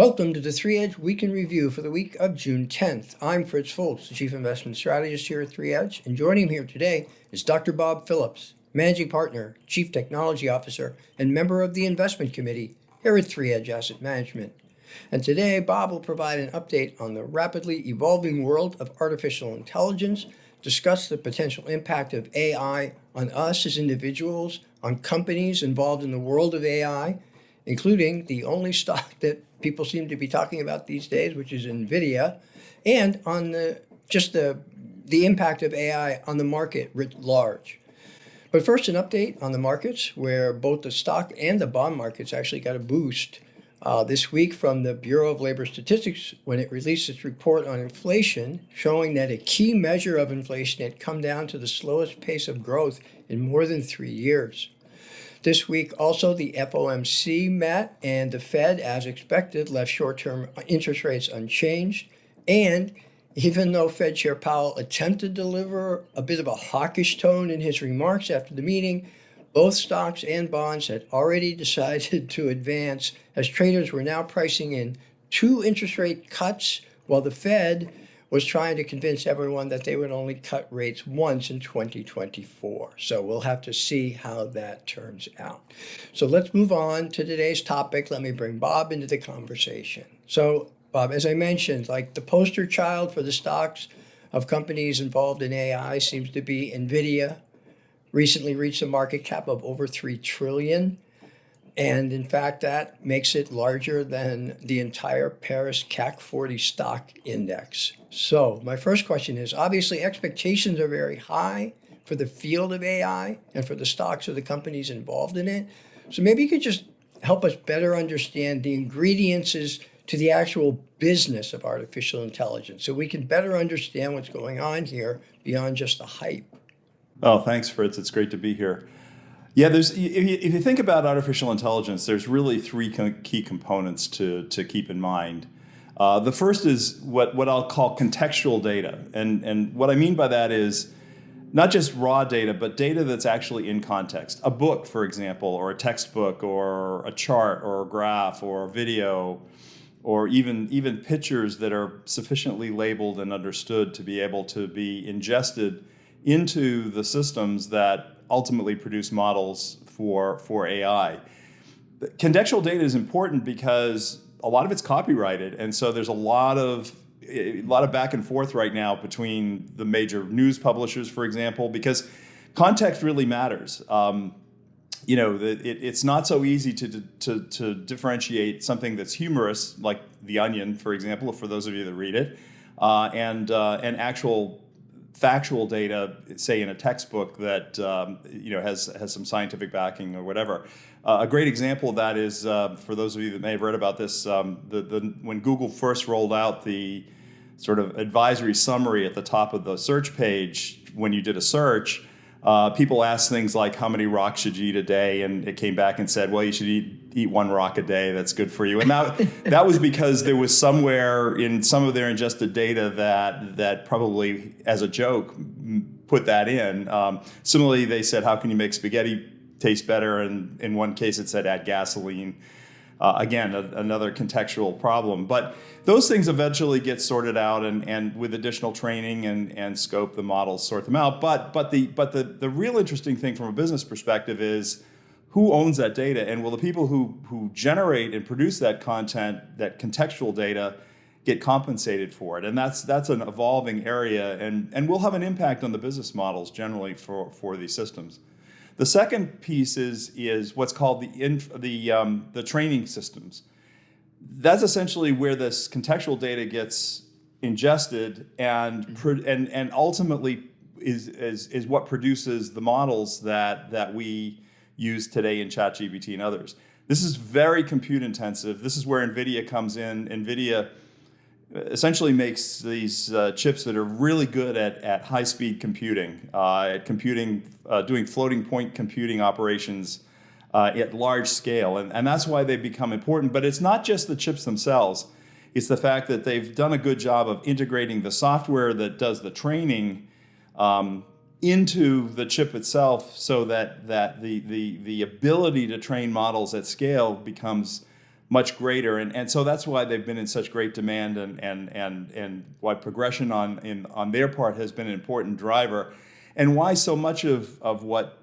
Welcome to the 3Edge Week in Review for the week of June 10th. I'm Fritz Folts, the Chief Investment Strategist here at 3Edge, and joining me here today is Dr. Bob Phillips, Managing Partner, Chief Technology Officer, and member of the Investment Committee here at 3Edge Asset Management. And today, Bob will provide an update on the rapidly evolving world of artificial intelligence, discuss the potential impact of AI on us as individuals, on companies involved in the world of AI, including the only stock that people seem to be talking about these days, which is Nvidia, and on the impact of AI on the market writ large. But first, an update on the markets, where both the stock and the bond markets actually got a boost this week from the Bureau of Labor Statistics when it released its report on inflation, showing that a key measure of inflation had come down to the slowest pace of growth in more than 3 years. This week, also, the FOMC met, and the Fed, as expected, left short-term interest rates unchanged. And even though Fed Chair Powell attempted to deliver a bit of a hawkish tone in his remarks after the meeting, both stocks and bonds had already decided to advance, as traders were now pricing in 2 interest rate cuts, while the Fed was trying to convince everyone that they would only cut rates once in 2024. So we'll have to see how that turns out. So let's move on to today's topic. Let me bring Bob into the conversation. So Bob, as I mentioned, like the poster child for the stocks of companies involved in AI seems to be Nvidia. Recently reached a market cap of over $3 trillion. And in fact, that makes it larger than the entire Paris CAC 40 stock index. So my first question is, obviously expectations are very high for the field of AI and for the stocks of the companies involved in it. So maybe you could just help us better understand the ingredients to the actual business of artificial intelligence, so we can better understand what's going on here beyond just the hype. Oh, thanks, Fritz. It's great to be here. Yeah, if you think about artificial intelligence, there's really 3 key components to keep in mind. The first is what I'll call contextual data. And what I mean by that is not just raw data, but data that's actually in context. A book, for example, or a textbook, or a chart, or a graph, or a video, or even pictures that are sufficiently labeled and understood to be able to be ingested into the systems that ultimately produce models for AI. Contextual data is important because a lot of it's copyrighted, and so there's a lot of back and forth right now between the major news publishers, for example, because context really matters. It's not so easy to differentiate something that's humorous, like The Onion, for example, for those of you that read it, and actual factual data, say in a textbook that has some scientific backing or whatever. A great example of that is, for those of you that may have read about this, when Google first rolled out the sort of advisory summary at the top of the search page when you did a search, people asked things like, how many rocks should you eat a day? And it came back and said, well, you should eat 1 rock a day. That's good for you. And that was because there was somewhere in some of their ingested data that probably, as a joke, put that in. Similarly, they said, how can you make spaghetti taste better? And in one case, it said add gasoline. Again, another contextual problem. But those things eventually get sorted out, and with additional training and scope, the models sort them out. But the real interesting thing from a business perspective is who owns that data, and will the people who generate and produce that content, that contextual data, get compensated for it? And that's an evolving area, and will have an impact on the business models generally for these systems. The second piece is what's called the training systems. That's essentially where this contextual data gets ingested and ultimately is what produces the models that we use today in ChatGPT and others. This is very compute intensive. This is where Nvidia comes in. Nvidia essentially makes these chips that are really good at high-speed computing, doing floating point computing operations at large scale. And that's why they become important. But it's not just the chips themselves. It's the fact that they've done a good job of integrating the software that does the training into the chip itself, so that the ability to train models at scale becomes much greater, and so that's why they've been in such great demand, and why progression on their part has been an important driver, and why so much of what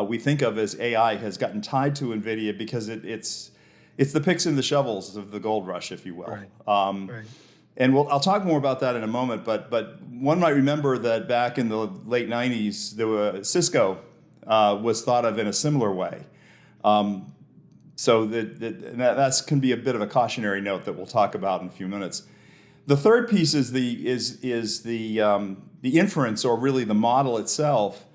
we think of as AI has gotten tied to Nvidia, because it's the picks and the shovels of the gold rush, if you will. Right. And I'll talk more about that in a moment, but one might remember that back in the late 90s, Cisco was thought of in a similar way. So that can be a bit of a cautionary note that we'll talk about in a few minutes. The third piece is the inference, or really the model itself,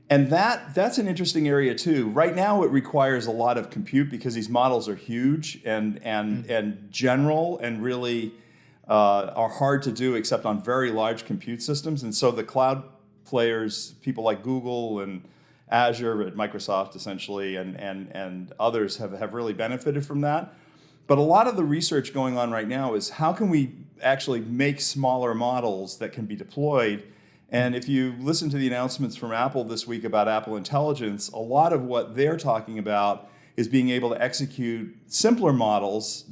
and that's an interesting area too. Right now, it requires a lot of compute because these models are huge and general, and really are hard to do except on very large compute systems. And so the cloud players, people like Google and Azure at Microsoft essentially, and others have really benefited from that. But a lot of the research going on right now is how can we actually make smaller models that can be deployed. And if you listen to the announcements from Apple this week about Apple Intelligence, a lot of what they're talking about is being able to execute simpler models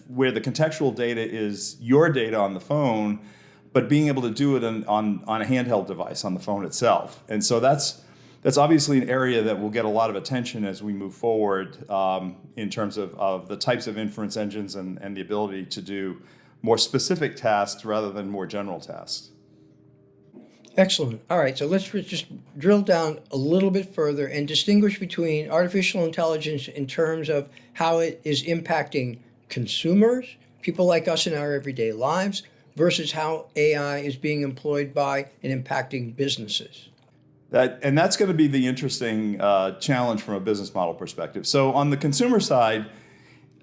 where the contextual data is your data on the phone, but being able to do it on a handheld device on the phone itself. And so that's obviously an area that will get a lot of attention as we move forward in terms of the types of inference engines and the ability to do more specific tasks rather than more general tasks. Excellent. All right, so let's just drill down a little bit further and distinguish between artificial intelligence in terms of how it is impacting consumers, people like us in our everyday lives, versus how AI is being employed by and impacting businesses. That's going to be the interesting challenge from a business model perspective. So on the consumer side,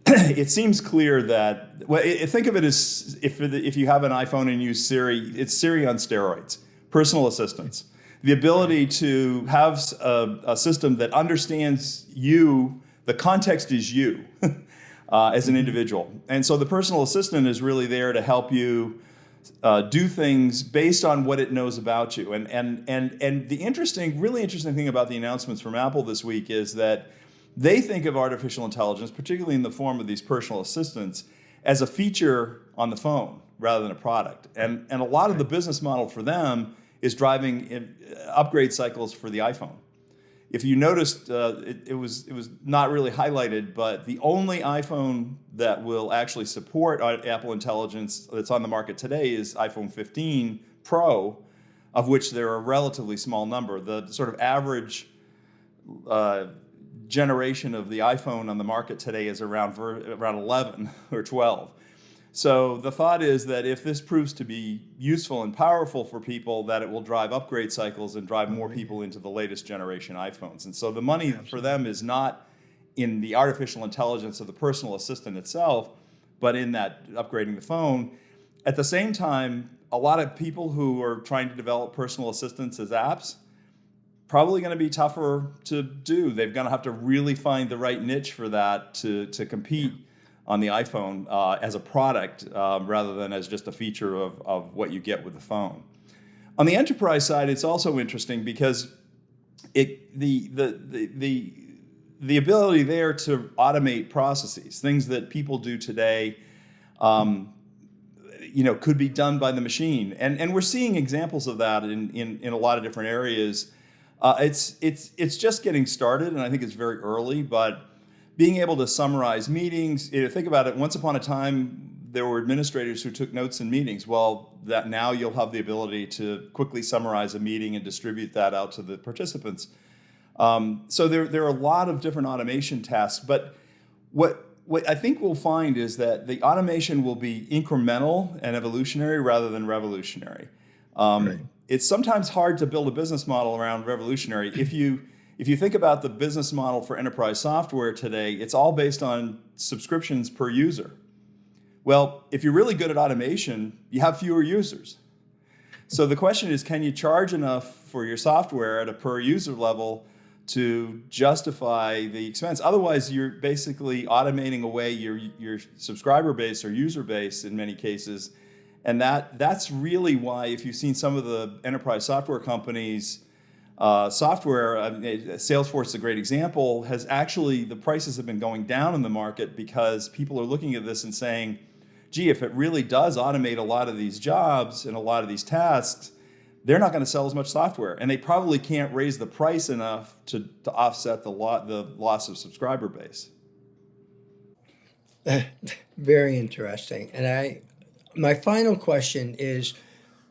it seems clear that, think of it as if you have an iPhone and use Siri, it's Siri on steroids. Personal assistance. The ability to have a system that understands you, the context is you as an individual. And so the personal assistant is really there to help you do things based on what it knows about you. And the really interesting thing about the announcements from Apple this week is that they think of artificial intelligence, particularly in the form of these personal assistants, as a feature on the phone rather than a product. And a lot of the business model for them is driving upgrade cycles for the iPhone. If you noticed, it was not really highlighted, but the only iPhone that will actually support Apple Intelligence that's on the market today is iPhone 15 Pro, of which there are a relatively small number. The sort of average generation of the iPhone on the market today is around 11 or 12. So the thought is that if this proves to be useful and powerful for people, that it will drive upgrade cycles and drive more people into the latest generation iPhones. And so the money for them is not in the artificial intelligence of the personal assistant itself, but in that upgrading the phone. At the same time, a lot of people who are trying to develop personal assistants as apps, probably going to be tougher to do. They're going to have to really find the right niche for that to compete on the iPhone as a product rather than as just a feature of what you get with the phone. On the enterprise side, it's also interesting because the ability there to automate processes, things that people do today, could be done by the machine, and we're seeing examples of that in a lot of different areas. It's just getting started, and I think it's very early, but being able to summarize meetings, think about it, once upon a time, there were administrators who took notes in meetings. Well, that now you'll have the ability to quickly summarize a meeting and distribute that out to the participants. So there are a lot of different automation tasks, but what I think we'll find is that the automation will be incremental and evolutionary rather than revolutionary. Right. It's sometimes hard to build a business model around revolutionary. If you think about the business model for enterprise software today, it's all based on subscriptions per user. Well, if you're really good at automation, you have fewer users. So the question is, can you charge enough for your software at a per user level to justify the expense? Otherwise, you're basically automating away your subscriber base or user base in many cases. And that's really why, if you've seen some of the enterprise software companies software, Salesforce is a great example, has actually, the prices have been going down in the market because people are looking at this and saying, gee, if it really does automate a lot of these jobs and a lot of these tasks, they're not going to sell as much software. And they probably can't raise the price enough to offset the loss of subscriber base. Very interesting. And my final question is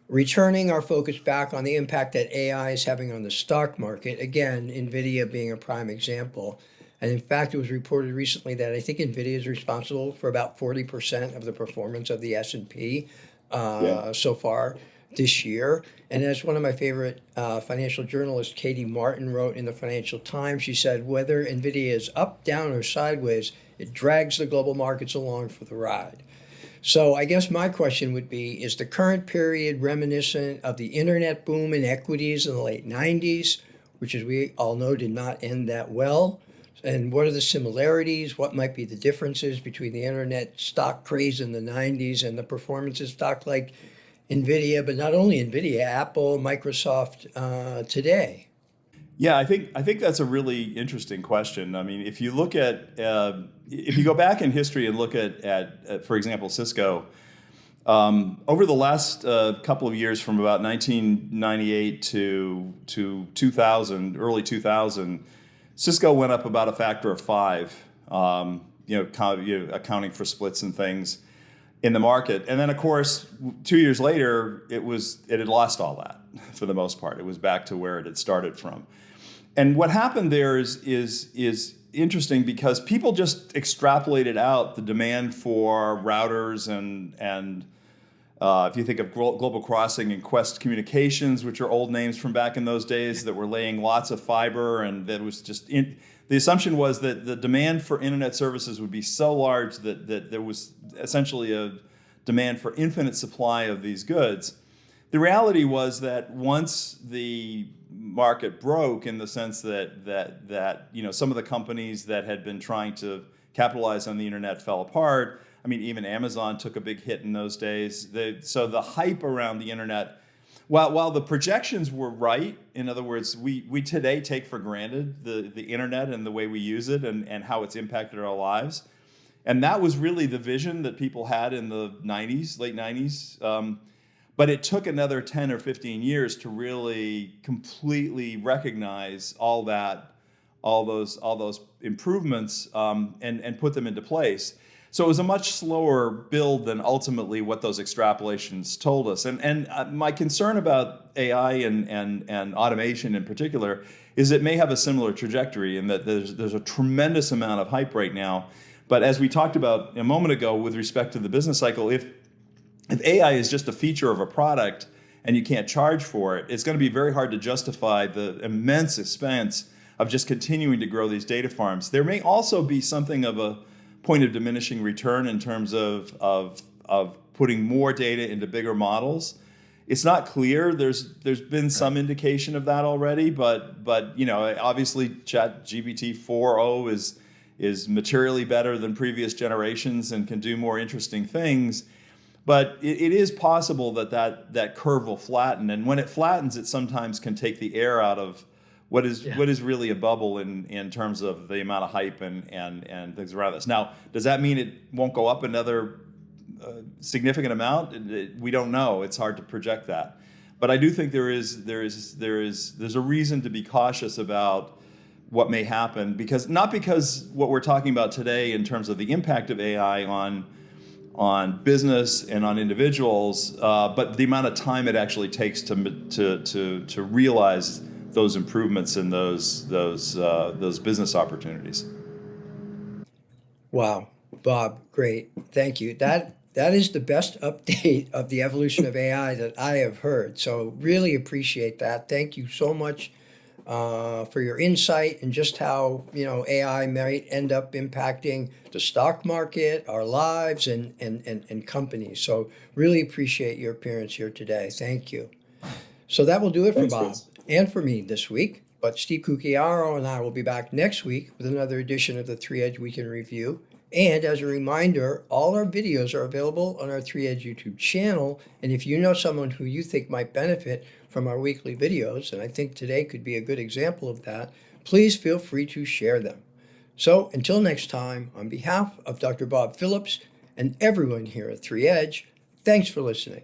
returning our focus back on the impact that AI is having on the stock market. Again, Nvidia being a prime example. And in fact, it was reported recently that I think Nvidia is responsible for about 40% of the performance of the S&P so far this year. And as one of my favorite financial journalists, Katie Martin, wrote in the Financial Times, she said, whether Nvidia is up, down, or sideways, it drags the global markets along for the ride. So I guess my question would be, is the current period reminiscent of the internet boom in equities in the late 90s, which, as we all know, did not end that well? And what are the similarities? What might be the differences between the internet stock craze in the 90s and the performance of stock like Nvidia, but not only Nvidia, Apple, Microsoft today? Yeah, I think that's a really interesting question. I mean, if you look at, if you go back in history and look at for example, Cisco, over the last couple of years, from about 1998 to 2000, early 2000, Cisco went up about a factor of 5, accounting for splits and things in the market. And then, of course, 2 years later, it had lost all that for the most part. It was back to where it had started from. And what happened there is interesting because people just extrapolated out the demand for routers and if you think of Global Crossing and Quest Communications, which are old names from back in those days that were laying lots of fiber, and that was just the assumption was that the demand for internet services would be so large that there was essentially a demand for infinite supply of these goods. The reality was that once the market broke, in the sense that some of the companies that had been trying to capitalize on the internet fell apart. I mean, even Amazon took a big hit in those days. So the hype around the internet, while the projections were right, in other words, we today take for granted the internet and the way we use it and how it's impacted our lives. And that was really the vision that people had in the 90s, late 90s. But it took another 10 or 15 years to really completely recognize all those improvements and put them into place. So it was a much slower build than ultimately what those extrapolations told us. And my concern about AI and automation in particular is it may have a similar trajectory, in that there's a tremendous amount of hype right now. But as we talked about a moment ago with respect to the business cycle, if AI is just a feature of a product and you can't charge for it, it's going to be very hard to justify the immense expense of just continuing to grow these data farms. There may also be something of a point of diminishing return in terms of putting more data into bigger models. It's not clear. There's been some indication of that already, but obviously ChatGPT 4.0 is materially better than previous generations and can do more interesting things. But it is possible that curve will flatten, and when it flattens, it sometimes can take the air out of what is really a bubble in terms of the amount of hype and things around this. Now, does that mean it won't go up another significant amount? We don't know. It's hard to project that. But I do think there's a reason to be cautious about what may happen, because what we're talking about today in terms of the impact of AI on business and on individuals, but the amount of time it actually takes to realize those improvements and those business opportunities. Wow, Bob, great, thank you. That is the best update of the evolution of AI that I have heard. So really appreciate that. Thank you so much for your insight and just how AI might end up impacting the stock market, our lives, and companies. So really appreciate your appearance here today. Thank you. So that will do it for Bob and for me this week. But Steve Cucchiaro and I will be back next week with another edition of the 3 Edge Week in Review, And as a reminder, all our videos are available on our 3Edge YouTube channel. And if you know someone who you think might benefit from our weekly videos, and I think today could be a good example of that, please feel free to share them. So until next time, on behalf of Dr. Bob Phillips and everyone here at 3Edge, thanks for listening.